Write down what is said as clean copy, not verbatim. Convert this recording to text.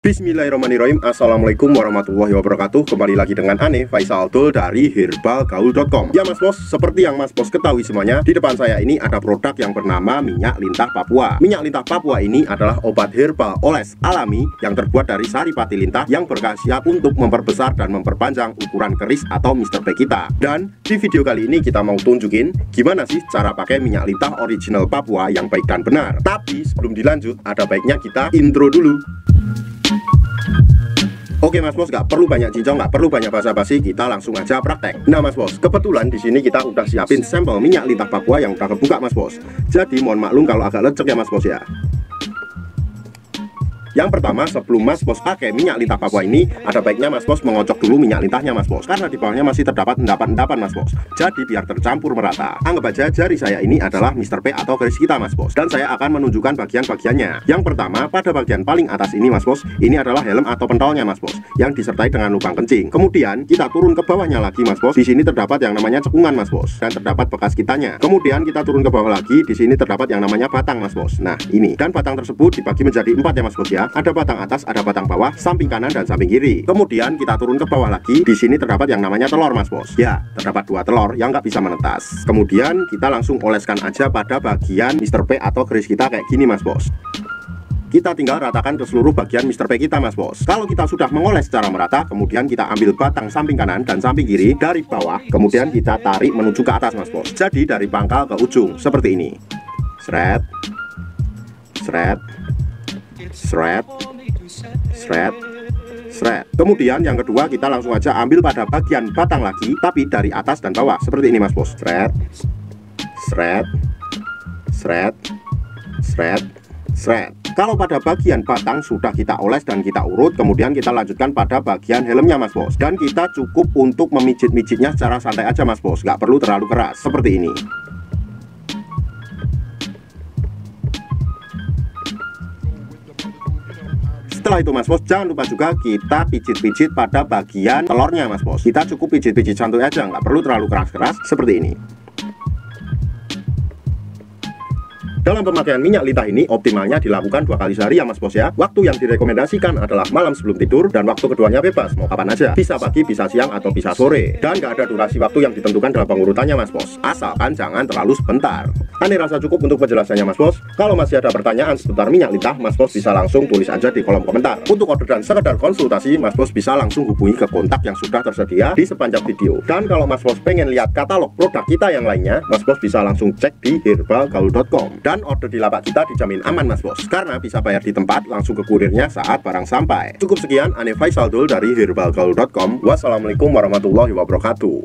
Bismillahirrahmanirrahim. Assalamualaikum warahmatullahi wabarakatuh. Kembali lagi dengan Ane Faisal Dul dari herbalgaul.com. Ya Mas Bos, seperti yang Mas Bos ketahui semuanya, di depan saya ini ada produk yang bernama minyak lintah Papua. Minyak lintah Papua ini adalah obat herbal oles alami yang terbuat dari saripati lintah yang berkhasiat untuk memperbesar dan memperpanjang ukuran keris atau Mr. P kita. Dan di video kali ini kita mau tunjukin gimana sih cara pakai minyak lintah original Papua yang baik dan benar. Tapi sebelum dilanjut, ada baiknya kita intro dulu. Oke Mas Bos, nggak perlu banyak cincong, nggak perlu banyak basa-basi, kita langsung aja praktek. Nah Mas Bos, kebetulan di sini kita udah siapin sampel minyak lintah Papua yang udah kebuka Mas Bos. Jadi mohon maklum kalau agak lecek ya Mas Bos ya. Yang pertama, sebelum Mas Bos pakai minyak lintah Papua ini, ada baiknya Mas Bos mengocok dulu minyak lintahnya Mas Bos, karena di bawahnya masih terdapat endapan-endapan Mas Bos. Jadi biar tercampur merata. Anggap aja jari saya ini adalah Mr. P atau keris kita Mas Bos, dan saya akan menunjukkan bagian-bagiannya. Yang pertama, pada bagian paling atas ini Mas Bos, ini adalah helm atau pentolnya Mas Bos, yang disertai dengan lubang kencing. Kemudian kita turun ke bawahnya lagi Mas Bos. Di sini terdapat yang namanya cekungan Mas Bos, dan terdapat bekas kitanya. Kemudian kita turun ke bawah lagi, di sini terdapat yang namanya batang Mas Bos. Nah ini, dan batang tersebut dibagi menjadi 4 ya Mas Bos ya. Ada batang atas, ada batang bawah, samping kanan dan samping kiri. Kemudian kita turun ke bawah lagi. Di sini terdapat yang namanya telur Mas Bos. Ya, terdapat 2 telur yang nggak bisa menetas. Kemudian kita langsung oleskan aja pada bagian Mr. P atau keris kita kayak gini Mas Bos. Kita tinggal ratakan ke seluruh bagian Mr. P kita Mas Bos. Kalau kita sudah mengoles secara merata, kemudian kita ambil batang samping kanan dan samping kiri dari bawah, kemudian kita tarik menuju ke atas Mas Bos. Jadi dari pangkal ke ujung seperti ini. Sret, sret, sret, sret, sret. Kemudian yang kedua kita langsung aja ambil pada bagian batang lagi, tapi dari atas dan bawah seperti ini Mas Bos. Sret, sret, sret, sret, sret. Kalau pada bagian batang sudah kita oles dan kita urut, kemudian kita lanjutkan pada bagian helmnya Mas Bos. Dan kita cukup untuk memijit-mijitnya secara santai aja Mas Bos, nggak perlu terlalu keras seperti ini. Setelah itu Mas Bos, jangan lupa juga kita pijit-pijit pada bagian telurnya Mas Bos. Kita cukup pijit-pijit santuy aja, nggak perlu terlalu keras-keras seperti ini. Dalam pemakaian minyak lintah ini optimalnya dilakukan 2 kali sehari ya Mas Bos ya. Waktu yang direkomendasikan adalah malam sebelum tidur, dan waktu keduanya bebas mau kapan aja. Bisa pagi, bisa siang, atau bisa sore. Dan gak ada durasi waktu yang ditentukan dalam pengurutannya Mas Bos, asalkan jangan terlalu sebentar. Ane rasa cukup untuk penjelasannya Mas Bos. Kalau masih ada pertanyaan seputar minyak lintah, Mas Bos bisa langsung tulis aja di kolom komentar. Untuk order dan sekedar konsultasi, Mas Bos bisa langsung hubungi ke kontak yang sudah tersedia di sepanjang video. Dan kalau Mas Bos pengen lihat katalog produk kita yang lainnya, Mas Bos bisa langsung cek di herbalgaul.com. Dan order di lapak kita dijamin aman Mas Bos, karena bisa bayar di tempat langsung ke kurirnya saat barang sampai. Cukup sekian, Ane Faisal Dul dari herbalgaul.com. Wassalamualaikum warahmatullahi wabarakatuh.